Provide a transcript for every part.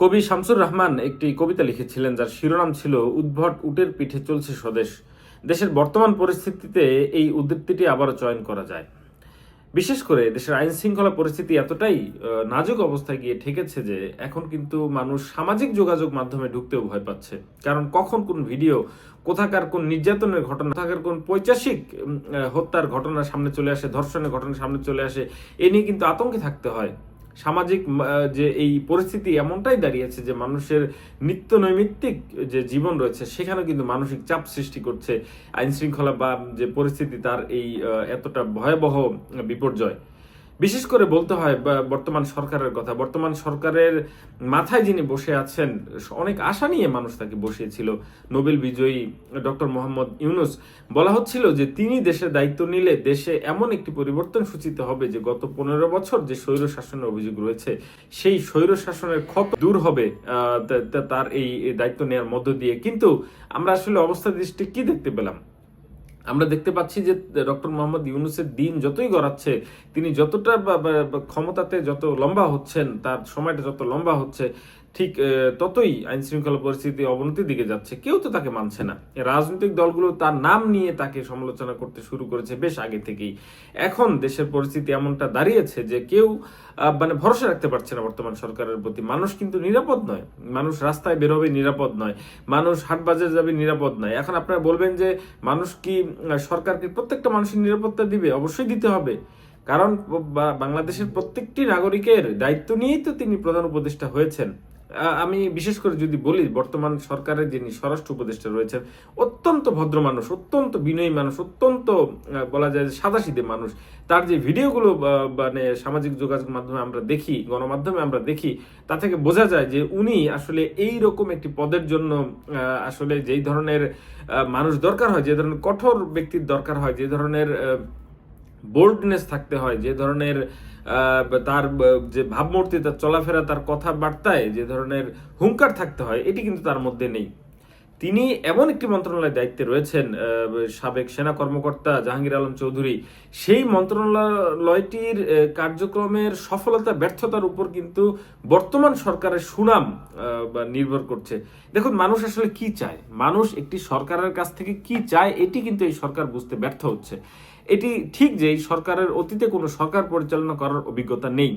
কবি শামসুর রহমান একটি কবিতা লিখেছিলেন যার শিরোনাম ছিল উদ্ভট উটের পিঠে চলছে স্বদেশ। দেশের বর্তমান পরিস্থিতিতে এই উদ্ধৃতিটি আবারও চয়ন করা যায়। বিশেষ করে দেশের আইন শৃঙ্খলা পরিস্থিতি এতটাই নাজুক অবস্থায় গিয়ে ঠেকেছে যে এখন কিন্তু মানুষ সামাজিক যোগাযোগ মাধ্যমে ঢুকতেও ভয় পাচ্ছে। কারণ কখন কোন ভিডিও, কোথাকার কোন নির্যাতনের ঘটনা, কোথাকার কোন পৈশাচিক হত্যার ঘটনা সামনে চলে আসে, ধর্ষণের ঘটনা সামনে চলে আসে, এ নিয়ে কিন্তু আতঙ্কে থাকতে হয়। সামাজিক যে এই পরিস্থিতি এমনটাই দাঁড়িয়েছে যে মানুষের নিত্য নৈমিত্তিক যে জীবন রয়েছে সেখানে কিন্তু মানসিক চাপ সৃষ্টি করছে আইন শৃঙ্খলা বা যে পরিস্থিতি তার এই এতটা ভয়াবহ বিপর্যয়। বিশেষ করে বলতে হয় বর্তমান সরকারের কথা। বর্তমান সরকারের মাথায় যিনি বসে আছেন, অনেক আশা নিয়ে মানুষ তাকে বসিয়েছিল, নোবেল বিজয়ী ডক্টর মোহাম্মদ ইউনূস। বলা হচ্ছিল যে তিনি দেশের দায়িত্ব নিলে দেশে এমন একটি পরিবর্তন সূচিত হবে যে গত 15 বছর যে স্বৈর শাসনের অভিযোগ রয়েছে সেই স্বৈর শাসনের ক্ষত দূর হবে তার এই দায়িত্ব নেওয়ার মধ্য দিয়ে। কিন্তু আমরা আসলে অবস্থা দৃষ্টি কি দেখতে পেলাম? আমরা দেখতে পাচ্ছি যে ডক্টর মোহাম্মদ ইউনূসের দিন যতই গড়াচ্ছে, তিনি যতটা ক্ষমতাতে যত লম্বা হচ্ছেন, তার সময়টা যত লম্বা হচ্ছে, ঠিক ততই আইন শৃঙ্খলা পরিস্থিতি অবনতির দিকে যাচ্ছে। কেউ তো তাকে মানছে না। রাজনৈতিক দলগুলো তার নাম নিয়ে তাকে সমালোচনা করতে শুরু করেছে বেশ আগে থেকেই। এখন দেশের পরিস্থিতি এমনটা দাঁড়িয়েছে যে কেউ ভরসা রাখতে পারছে না বর্তমান সরকারের প্রতি। মানুষ কিন্তু নিরাপদ নয়, মানুষ রাস্তায় বেরোবে নিরাপদ নয়, মানুষ হাট বাজারে যাবে নিরাপদ নয়। এখন আপনারা বলবেন যে মানুষ কি সরকারকে প্রত্যেকটা মানুষের নিরাপত্তা দিবে? অবশ্যই দিতে হবে, কারণ বাংলাদেশের প্রত্যেকটি নাগরিকের দায়িত্ব নিয়েই তো তিনি প্রধান উপদেষ্টা হয়েছেন। আমি বিশেষ করে যদি বলি, বর্তমান সরকারের যিনি স্বরাষ্ট্র উপদেষ্টা রয়েছেন অত্যন্ত ভদ্র মানুষ, অত্যন্ত বিনয়ী মানুষ, অত্যন্ত বলা যায় সাদাসিধে মানুষ। তার যে ভিডিওগুলো সামাজিক যোগাযোগ মাধ্যমে আমরা দেখি, গণমাধ্যমে আমরা দেখি, তা থেকে বোঝা যায় যে উনি আসলে এই রকম একটি পদের জন্য আসলে যেই ধরনের মানুষ দরকার হয়, যে ধরনের কঠোর ব্যক্তির দরকার হয়, যে ধরনের বোল্ডনেস থাকতে হয়, যে ধরনের তার যে ভাবমূর্তি, তার চলাফেরা, তার কথাবার্তায় যে ধরনের হুঙ্কার থাকতে হয়, এটি কিন্তু তার মধ্যে নেই। তিনি এমন একটি মন্ত্রণালয়ের দায়িত্বে রয়েছেন, সাবেক সেনা কর্মকর্তা জাহাঙ্গীর আলম চৌধুরী। সেই মন্ত্রণালয়টির কার্যক্রমের সফলতা ব্যর্থতার উপর কিন্তু বর্তমান সরকারের সুনাম নির্ভর করছে। দেখুন, মানুষ আসলে কি চায়, মানুষ একটি সরকারের কাছ থেকে কি চায়, এটি কিন্তু এই সরকার বুঝতে ব্যর্থ হচ্ছে। এটি ঠিক যে এই সরকারের অতীতে কোনো সরকার পরিচালনা করার অভিজ্ঞতা নেই,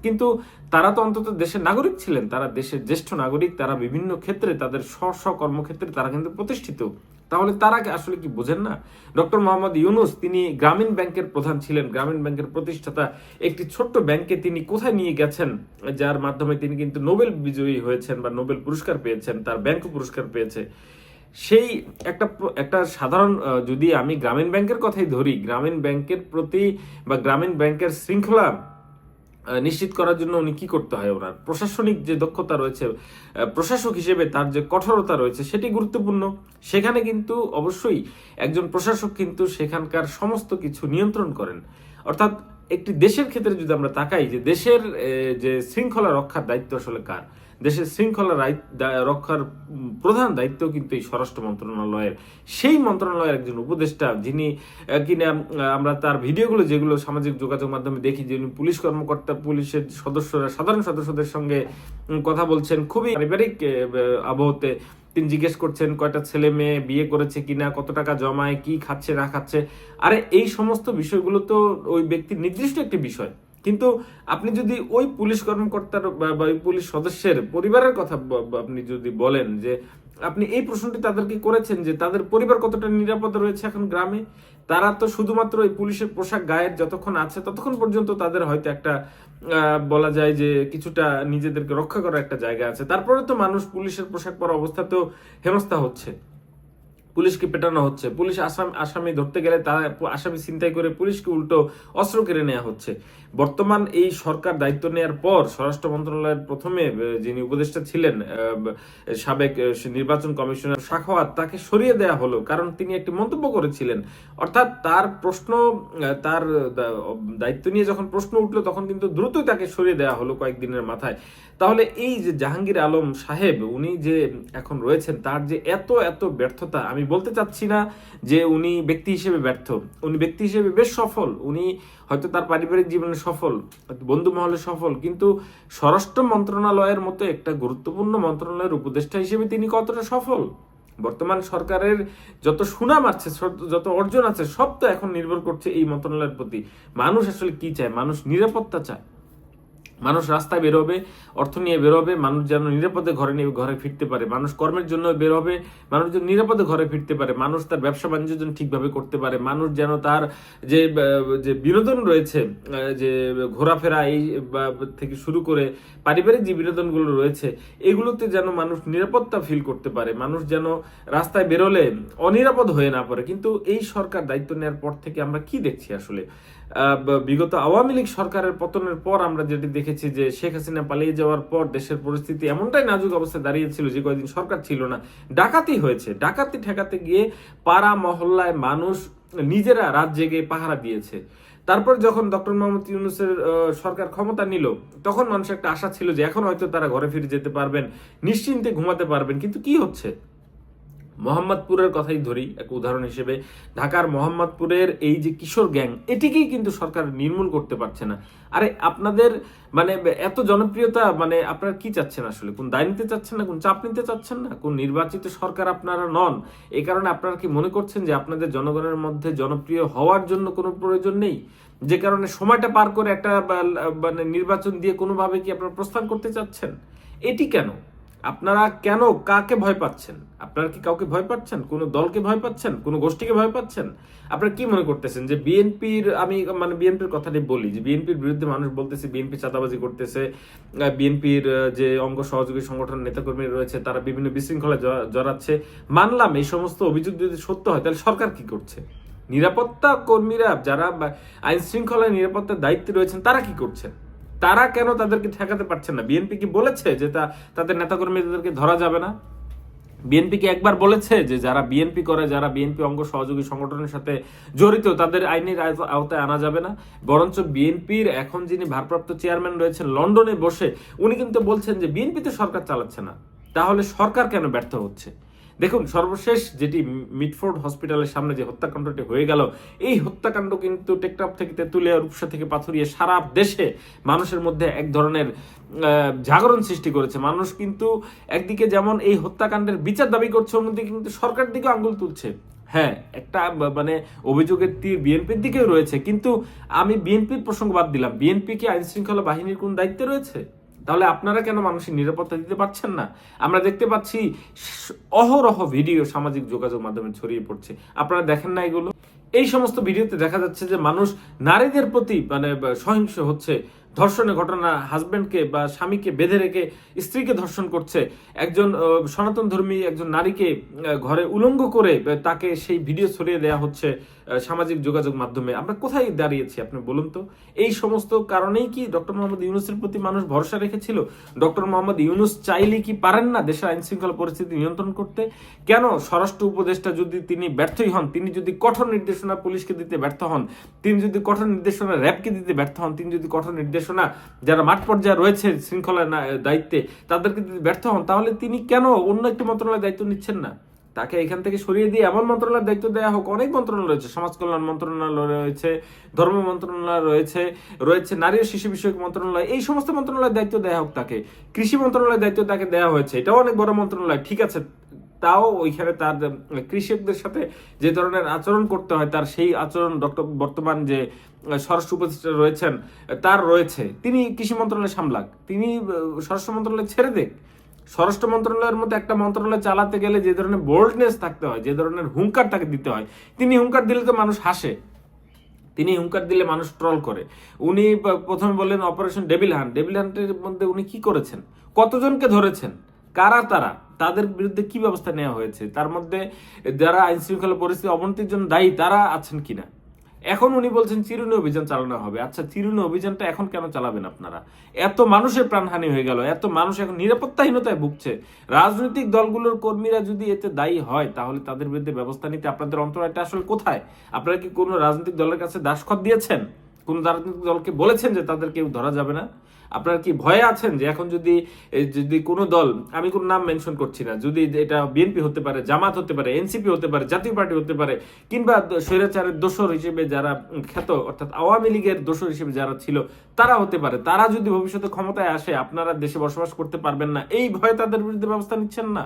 কিন্তু তারা তো অন্তত দেশের নাগরিক ছিলেন, তারা দেশের জ্যেষ্ঠ নাগরিক, তারা বিভিন্ন ক্ষেত্রে তাদের স্ব কর্মক্ষেত্রে তারা কিন্তু প্রতিষ্ঠিত। তাহলে তারা আসলে কি বোঝেন না? ডক্টর মোহাম্মদ ইউনূস, তিনি গ্রামীণ ব্যাংকের প্রধান ছিলেন, গ্রামীণ ব্যাংকের প্রতিষ্ঠাতা। একটি ছোট্ট ব্যাংকে তিনি কোথায় নিয়ে গেছেন, যার মাধ্যমে তিনি কিন্তু নোবেল বিজয়ী হয়েছেন বা নোবেল পুরস্কার পেয়েছেন, তার ব্যাংক পুরস্কার পেয়েছে। সেই একটা সাধারণ, যদি আমি গ্রামীণ ব্যাংকের কথাই ধরি, গ্রামীণ ব্যাংকের প্রতি বা গ্রামীণ ব্যাংকের শৃঙ্খলা নিশ্চিত করার জন্য উনি কি করতে হয়, ওনার প্রশাসনিক যে দক্ষতা রয়েছে, প্রশাসক হিসেবে তার যে কঠোরতা রয়েছে সেটি গুরুত্বপূর্ণ। সেখানে কিন্তু অবশ্যই একজন প্রশাসক কিন্তু সেখানকার সমস্ত কিছু নিয়ন্ত্রণ করেন। অর্থাৎ একটি দেশের ক্ষেত্রে যদি আমরা তাকাই যে দেশের যে শৃঙ্খলা রক্ষার দায়িত্ব আসলে কার, দেশের শৃঙ্খলা রক্ষার প্রধান দায়িত্ব কিন্তু এই স্বরাষ্ট্র মন্ত্রণালয়ের। সেই মন্ত্রণালয়ের একজন উপদেষ্টা, যিনি কিনা আমরা তার ভিডিওগুলো যেগুলো সামাজিক যোগাযোগ মাধ্যমে দেখি, যিনি পুলিশ কর্মকর্তা, পুলিশের সদস্যরা, সাধারণ সদস্যদের সঙ্গে কথা বলছেন খুবই পারিবারিক আবহতে। তিনি জিজ্ঞেস করছেন কয়টা ছেলে মেয়ে, বিয়ে করেছে কিনা, কত টাকা জমায়, কি খাচ্ছে না খাচ্ছে। আরে এই সমস্ত বিষয়গুলো তো ওই ব্যক্তির নির্দিষ্ট একটি বিষয়, কিন্তু আপনি যদি ওই পুলিশ কর্মকর্তার বা ওই পুলিশ সদস্যের পরিবারের কথা আপনি যদি বলেন, যে আপনি এই প্রশ্নটি তাদেরকে করেছেন যে তাদের পরিবার কতটা নিরাপদ রয়েছে এখন গ্রামে, তারা তো শুধুমাত্র এই পুলিশের পোশাক গায়ের যতক্ষণ আছে ততক্ষণ পর্যন্ত তাদের হয়তো একটা বলা যায় যে কিছুটা নিজেদেরকে রক্ষা করার একটা জায়গা আছে। তারপরে তো মানুষ পুলিশের পোশাক পরা অবস্থাতেও হেনস্থা হচ্ছে, পুলিশকে পেটানো হচ্ছে, পুলিশ আসামি ধরতে গেলে তারা আসামি ছিনতাই করে পুলিশকে উল্টো অস্ত্র কেড়ে নেওয়া হচ্ছে। বর্তমান এই সরকার দায়িত্ব নেওয়ার পর স্বরাষ্ট্র মন্ত্রণালয়ের প্রথমে যিনি উপদেষ্টা ছিলেন, সাবেক নির্বাচন কমিশনার সাখাওয়াত, তাকে সরিয়ে দেওয়া হলো কারণ তিনি একটি মন্তব্য করেছিলেন। অর্থাৎ তার দায়িত্ব নিয়ে যখন প্রশ্ন উঠলো তখন কিন্তু দ্রুতই তাকে সরিয়ে দেওয়া হলো কয়েকদিনের মাথায়। তাহলে এই যে জাহাঙ্গীর আলম সাহেব, উনি যে এখন রয়েছেন, তার যে এত ব্যর্থতা, আমি বলতে চাচ্ছি না যে উনি ব্যক্তি হিসেবে ব্যর্থ, উনি ব্যক্তি হিসেবে বেশ সফল, উনি হয়তো তার পারিবারিক জীবনে সফল, বন্ধু মহলে সফল, কিন্তু স্বরাষ্ট্র মন্ত্রণালয়ের মতো একটা গুরুত্বপূর্ণ মন্ত্রণালয়ের উপদেষ্টা হিসেবে তিনি কতটা সফল? বর্তমান সরকারের যত সুনাম আছে, যত অর্জন আছে, সব তো এখন নির্ভর করছে এই মন্ত্রণালয়ের প্রতি। মানুষ আসলে কি চায়? মানুষ নিরাপত্তা চায়। মানুষ রাস্তায় বেরোবে, অর্থ নিয়ে বেরোবে, মানুষ যেন নিরাপদে ঘরে ফিরতে পারে, মানুষ কর্মের জন্য বেরোবে, মানুষ যেন নিরাপদে ঘরে ফিরতে পারে, মানুষ তার ব্যবসা বাণিজ্য যেন ঠিকভাবে করতে পারে, মানুষ যেন তার যে যে বিনোদন রয়েছে, যে ঘোরাফেরা এই থেকে শুরু করে পারিবারিক যে বিনোদনগুলো রয়েছে, এগুলোতে যেন মানুষ নিরাপত্তা ফিল করতে পারে, মানুষ যেন রাস্তায় বেরোলে অনিরাপদ হয়ে না পড়ে। কিন্তু এই সরকার দায়িত্ব নেওয়ার পর থেকে আমরা কি দেখছি আসলে? বিগত আওয়ামী লীগ সরকারের পতনের পর আমরা যেটি দেখেছি যে শেখ হাসিনা পালিয়ে যাওয়ার পর দেশের পরিস্থিতি এমনটাই নাজুক অবস্থায় দাঁড়িয়েছিল যে কয়েকদিন সরকার ছিল না, ডাকাতি হয়েছে, ডাকাতি ঠেকাতে গিয়ে পাড়া মহল্লায় মানুষ নিজেরা রাত জেগে পাহারা দিয়েছে। তারপর যখন ডক্টর মোহাম্মদ ইউনূসের সরকার ক্ষমতা নিল, তখন মানুষের একটা আশা ছিল যে এখন হয়তো তারা ঘরে ফিরে যেতে পারবেন, নিশ্চিন্তে ঘুমাতে পারবেন। কিন্তু কি হচ্ছে? মোহাম্মদপুরের কথাই ধরি এক উদাহরণ হিসেবে, ঢাকার মোহাম্মদপুরের এই যে কিশোর গ্যাং, এটিকেই কিন্তু সরকার নির্মূল করতে পারছে না। আরে আপনাদের মানে এত জনপ্রিয়তা, মানে আপনারা কি চাচ্ছেন আসলে? কোন দায় নিতে চাচ্ছেন না, কোন চাপ নিতে চাচ্ছেন না, কোন নির্বাচিত সরকার আপনারা নন। এই কারণে আপনারা কি মনে করছেন যে আপনাদের জনগণের মধ্যে জনপ্রিয় হওয়ার জন্য কোনো প্রয়োজন নেই, যে কারণে সময়টা পার করে একটা মানে নির্বাচন দিয়ে কোনোভাবে কি আপনারা প্রস্থান করতে চাচ্ছেন? এটি কেন? আপনারা কেন কাকে ভয় পাচ্ছেন? আপনারা কি কাউকে ভয় পাচ্ছেন? কোনো দলকে ভয় পাচ্ছেন? কোনো গোষ্ঠীকে ভয় পাচ্ছেন? আপনারা কি মনে করতেছেন যে বিএনপির, আমি মানে বিএনপির কথাটি বলি, যে বিএনপির বিরুদ্ধে মানুষ বলতেছে বিএনপি চাঁদাবাজি করতেছে, বিএনপির যে অঙ্গ সহযোগী সংগঠন নেতাকর্মী রয়েছে তারা বিভিন্ন বিশৃঙ্খলায় জড়াচ্ছে। মানলাম এই সমস্ত অভিযোগ যদি সত্য হয়, তাহলে সরকার কি করছে? নিরাপত্তা কর্মীরা যারা আইন শৃঙ্খলা নিরাপত্তার দায়িত্বে রয়েছেন তারা কি করছেন? তারা কেন তাদেরকে ঠেকাতে পারছেন না? বিএনপি কি বলেছে যে তাদের নেতাকর্মীদেরকে ধরা যাবে না? বিএনপি কি একবার বলেছে যে যারা বিএনপি করে, যারা বিএনপি অঙ্গ সহযোগী সংগঠনের সাথে জড়িত, তাদের আইনের আওতায় আনা যাবে না? বরঞ্চ বিএনপির এখন যিনি ভারপ্রাপ্ত চেয়ারম্যান রয়েছেন লন্ডনে বসে, উনি কিন্তু বলছেন যে বিএনপি তো সরকার চালাচ্ছে না। তাহলে সরকার কেন ব্যর্থ হচ্ছে? দেখুন, সর্বশেষ যেটি মিটফোর্ড হসপিটালের সামনে যে হত্যাকাণ্ডটি হয়ে গেল, এই হত্যাকাণ্ড কিন্তু টেকটাপ থেকে তেঁতুলিয়া, রূপসা থেকে পাথুরিয়া সারা দেশে মানুষের মধ্যে এক ধরনের জাগরণ সৃষ্টি করেছে। মানুষ কিন্তু একদিকে যেমন এই হত্যাকাণ্ডের বিচার দাবি করছে, অন্যদিকে কিন্তু সরকার দিকে আঙ্গুল তুলছে। হ্যাঁ, একটা মানে অভিযোগের তীর বিএনপির দিকেও রয়েছে, কিন্তু আমি বিএনপির প্রসঙ্গ বাদ দিলাম। বিএনপি কি আইন শৃঙ্খলা বাহিনীর কোন দায়িত্বে রয়েছে? তাহলে আপনারা কেন মানুষের নিরাপত্তা দিতে পারছেন না? আমরা দেখতে পাচ্ছি অহরহ ভিডিও সামাজিক যোগাযোগ মাধ্যমে ছড়িয়ে পড়ছে, আপনারা দেখেন না এগুলো? এই সমস্ত ভিডিওতে দেখা যাচ্ছে যে মানুষ নারীদের প্রতি মানে সহিংস হচ্ছে, ধর্ষণের ঘটনা, হাজবেন্ডকে বা স্বামীকে বেঁধে রেখে স্ত্রীকে ধর্ষণ করছে, একজন সনাতন ধর্মী একজন নারীকে ঘরে উলঙ্গ করে তাকে সেই ভিডিও ছড়িয়ে দেওয়া হচ্ছে সামাজিক যোগাযোগ মাধ্যমে। আমরা কোথায় দাঁড়িয়েছি আপনি বলুন তো? এই সমস্ত কারণেই কি ডক্টর মোহাম্মদ ইউনূসের প্রতি মানুষ ভরসা রেখেছিল? ডক্টর মোহাম্মদ ইউনূস চাইলে কি পারেন না দেশের আইন শৃঙ্খলা পরিস্থিতি নিয়ন্ত্রণ করতে? কেন স্বরাষ্ট্র উপদেষ্টা যদি তিনি ব্যর্থই হন, তিনি যদি কঠোর নির্দেশনা পুলিশকে দিতে ব্যর্থ হন, তিনি যদি কঠোর নির্দেশনা র্যাবকে দিতে ব্যর্থ হন, তিনি যদি কঠোর নির্দেশনা যারা মাঠ পর্যায়ে রয়েছে শৃঙ্খলা দায়িত্বে তাদেরকে যদি ব্যর্থ হন, তাহলে তিনি কেন অন্য একটি মন্ত্রণালয়ের দায়িত্ব নিচ্ছেন না? তাকে এখান থেকে সরিয়ে দিয়ে এমন মন্ত্রণালয়ের দায়িত্ব দেওয়া হোক। অনেক মন্ত্রণালয় রয়েছে, সমাজ কল্যাণ মন্ত্রণালয় রয়েছে, ধর্ম মন্ত্রণালয় রয়েছে নারী ও শিশু বিষয়ক মন্ত্রণালয়, এই সমস্ত মন্ত্রণালয়ের দায়িত্ব দেওয়া হোক তাকে। কৃষি মন্ত্রণালয়ের দায়িত্ব তাকে দেওয়া হয়েছে, এটাও অনেক বড় মন্ত্রণালয়, ঠিক আছে। তাও ওইখানে তার কৃষকদের সাথে যে ধরনের আচরণ করতে হয়, তার সেই আচরণ বর্তমান যে স্বরাষ্ট্র উপদেষ্টা রয়েছেন তার রয়েছে। তিনি কৃষি মন্ত্রণালয় সামলাক, তিনি স্বরাষ্ট্র মন্ত্রণালয় ছেড়ে দেখ। স্বরাষ্ট্র মন্ত্রণালয়ের মতো একটা মন্ত্রণালয় চালাতে গেলে যে ধরনের বোল্ডনেস থাকতে হয়, যে ধরনের হুঙ্কার তাকে দিতে হয়, তিনি হুঙ্কার দিলে তো মানুষ হাসে, তিনি হুঙ্কার দিলে মানুষ ট্রল করে। উনি প্রথমে বললেন অপারেশন ডেভিল হান্টের মধ্যে উনি কি করেছেন? কতজনকে ধরেছেন? কারা তারা? তাদের বিরুদ্ধে কি ব্যবস্থা নেওয়া হয়েছে? তার মধ্যে যারা আইন শৃঙ্খলা পরিস্থিতি অবনতির জন্য দায়ী তারা আছেন কিনা? এখন উনি বলছেন চিরুনি অভিযান চালানো হবে। আচ্ছা, চিরুনি অভিযানটা এখন কেন চালাবেন আপনারা? এত মানুষের প্রাণহানি হয়ে গেল, এত মানুষ এখন নিরাপত্তাহীনতায় ভুগছে। রাজনৈতিক দলগুলোর কর্মীরা যদি এতে দায়ী হয়, তাহলে তাদের বিরুদ্ধে ব্যবস্থা নিতে আপনাদের অন্তরায়টা আসলে কোথায়? আপনারা কি কোনো রাজনৈতিক দলের কাছে দাসখত দিয়েছেন? কোন রাজনৈতিক দলকে বলেছেন যে তাদের কেউ ধরা যাবে না? আপনারা কি ভয়ে আছেন যে এখন যদি যদি কোনো দল, আমি কোনো নাম মেনশন করছি না, যদি এটা বিএনপি হতে পারে, জামাত হতে পারে, এনসিপি হতে পারে, জাতীয় পার্টি হতে পারে, কিংবা স্বৈরাচারের দোসর হিসেবে যারা খ্যাত অর্থাৎ আওয়ামী লীগের দোসর হিসেবে যারা ছিল তারা হতে পারে, তারা যদি ভবিষ্যতে ক্ষমতায় আসে আপনারা দেশে বসবাস করতে পারবেন না, এই ভয়ে তাদের বিরুদ্ধে ব্যবস্থা নিচ্ছেন না।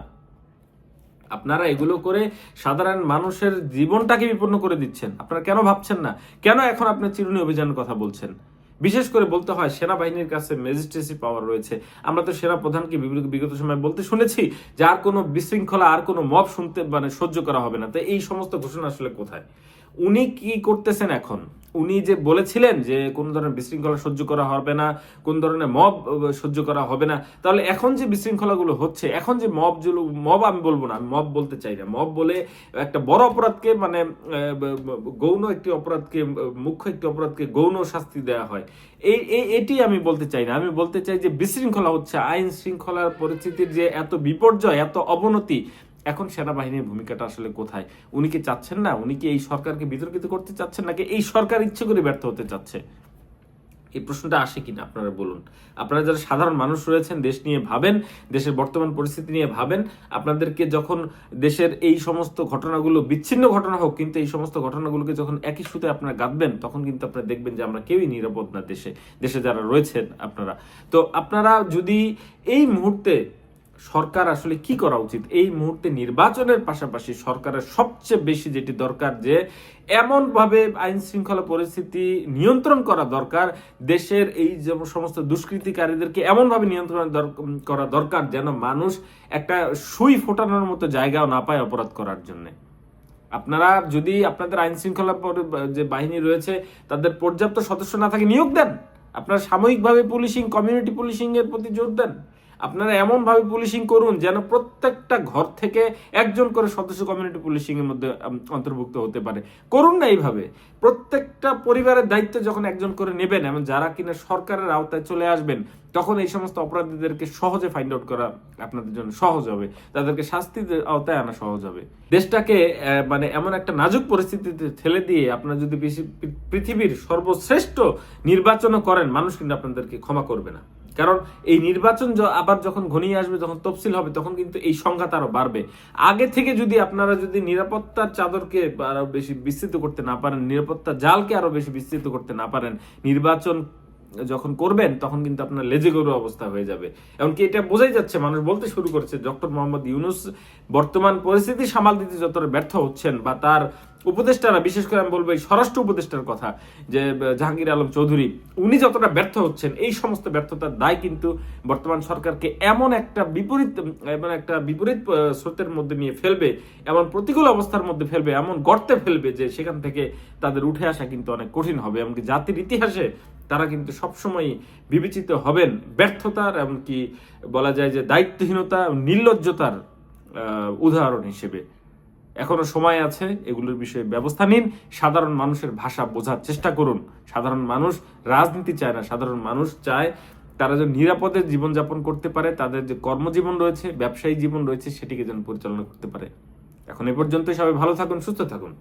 আপনারা এগুলো করে সাধারণ মানুষের জীবনটাকে বিপন্ন করে দিচ্ছেন। আপনারা কেন ভাবছেন না? কেন এখন আপনার চিরুনি অভিযানের কথা বলছেন? বিশেষ করে বলতে হয় সেনাবাহিনীর কাছে ম্যাজিস্ট্রেসি পাওয়ার রয়েছে। আমরা তো সেনা প্রধানকে বিগত সময় বলতে শুনেছি যে আর কোনো বিশৃঙ্খলা, আর কোনো মব শুনতে সহ্য করা হবে না। তো এই সমস্ত ঘোষণা আসলে কোথায়? উনি কি করতেছেন এখন? উনি যে বলেছিলেন যে কোন ধরনের বিশৃঙ্খলা সহ্য করা হবে না, কোন ধরনের মব সহ্য করা হবে না, তাহলে এখন যে বিশৃঙ্খলাগুলো হচ্ছে, এখন যে মব আমি বলবো না, আমি মব বলতে চাই না, মব বলে একটা বড় অপরাধকে গৌণ একটি অপরাধকে, মুখ্য একটি অপরাধকে গৌণ শাস্তি দেওয়া হয়, এটি আমি বলতে চাই না। আমি বলতে চাই যে বিশৃঙ্খলা হচ্ছে, আইন শৃঙ্খলার পরিস্থিতির যে এত বিপর্যয়, এত অবনতি, এখন সেনাবাহিনীর ভূমিকাটা আসলে কোথায়? উনি কি চাচ্ছেন না? উনি কি এই সরকারকে বিতর্কিত করতে চাচ্ছেন, নাকি এই সরকার ইচ্ছে করে ব্যর্থ হতে চাচ্ছে? এই প্রশ্নটা আসে কিনা আপনারা বলুন। আপনারা যারা সাধারণ মানুষ রয়েছেন, দেশ নিয়ে ভাবেন, দেশের বর্তমান পরিস্থিতি নিয়ে ভাবেন, আপনাদেরকে যখন দেশের এই সমস্ত ঘটনাগুলো, বিচ্ছিন্ন ঘটনা হোক, কিন্তু এই সমস্ত ঘটনাগুলোকে যখন একই সুতে আপনারা গাঁথবেন, তখন কিন্তু আপনারা দেখবেন যে আমরা কেউই নিরাপদ না দেশে যারা রয়েছেন আপনারা। তো আপনারা যদি এই মুহূর্তে সরকার আসলে কি করা উচিত, এই মুহূর্তে নির্বাচনের পাশাপাশি সরকারের সবচেয়ে বেশি যেটি দরকার, যে এমনভাবে আইন শৃঙ্খলা পরিস্থিতি নিয়ন্ত্রণ করা দরকার, দেশের এই যে সমস্ত দুষ্কৃতিকারীদেরকে এমনভাবে নিয়ন্ত্রণ করা দরকার যেন মানুষ একটা সুই ফোটানোর মতো জায়গাও না পায় অপরাধ করার জন্য। আপনারা যদি আপনাদের আইন শৃঙ্খলা যে বাহিনী রয়েছে তাদের পর্যাপ্ত সদস্য না থাকে, নিয়োগ দেন। আপনারা সাময়িকভাবে পুলিশিং, কমিউনিটি পুলিশিং এর প্রতি জোর দেন। আপনারা এমনভাবে পুলিশিং করুন যেন প্রত্যেকটা ঘর থেকে একজন করে সদস্য কমিউনিটি পুলিশিং এর মধ্যে অন্তর্ভুক্ত হতে পারে। করুন না এইভাবে। প্রত্যেকটা পরিবারের দায়িত্ব যখন একজন করে নেবেন, এবং যারা কিনা সরকারের আওতায় চলে আসবেন, তখন এই সমস্ত অপরাধীদেরকে সহজে ফাইন্ড আউট করা আপনাদের জন্য সহজ হবে, তাদেরকে শাস্তির আওতায় আনা সহজ হবে। দেশটাকে এমন একটা নাজুক পরিস্থিতিতে ঠেলে দিয়ে আপনারা যদি পৃথিবীর সর্বশ্রেষ্ঠ নির্বাচনও করেন, মানুষ কিন্তু আপনাদেরকে ক্ষমা করবে না। কারণ এই নির্বাচন আবার যখন ঘনিয়ে আসবে, যখন তফসিল হবে, তখন কিন্তু এই সংঘাত আরো বাড়বে। আগে থেকে যদি আপনারা নিরাপত্তার চাদরকে আরো বেশি বিস্তৃত করতে না পারেন, নিরাপত্তার জালকে আরো বেশি বিস্তৃত করতে না পারেন, নির্বাচন যখন করবেন তখন কিন্তু আপনার লেজে গরু অবস্থা হয়ে যাবে। এমনকি এটা বোঝাই যাচ্ছে, মানুষ বলতে শুরু করেছে, ডক্টর মোহাম্মদ ইউনূস বর্তমান পরিস্থিতি সামাল দিতে যতটা ব্যর্থ হচ্ছেন, বা তার উপদেষ্টারা, বিশেষ করে আমি বলবো এই স্বরাষ্ট্র উপদেষ্টার কথা, যে জাহাঙ্গীর আলম চৌধুরী, উনি যতটা ব্যর্থ হচ্ছেন, এই সমস্ত ব্যর্থতার দায় কিন্তু বর্তমান সরকারকে এমন একটা বিপরীত স্রোতের মধ্যে নিয়ে ফেলবে, এমন প্রতিকূল অবস্থার মধ্যে ফেলবে, এমন গর্তে ফেলবে যে সেখান থেকে তাদের উঠে আসা কিন্তু অনেক কঠিন হবে। এমনকি জাতির ইতিহাসে তারা কিন্তু সবসময় বিবেচিত হবেন ব্যর্থতার, এমনকি বলা যায় যে দায়িত্বহীনতা, নির্লজ্জতার উদাহরণ হিসেবে। এখনো সময় আছে, এগুলোর বিষয়ে ব্যবস্থা নিন। সাধারণ মানুষের ভাষা বোঝার চেষ্টা করুন। সাধারণ মানুষ রাজনীতি চায় না, সাধারণ মানুষ চায় তারা যেন নিরাপদে জীবনযাপন করতে পারে, তাদের যে কর্মজীবন রয়েছে, ব্যবসায়ী জীবন রয়েছে, সেটিকে যেন পরিচালনা করতে পারে। এখন এ পর্যন্তই। সবাই ভালো থাকুন, সুস্থ থাকুন।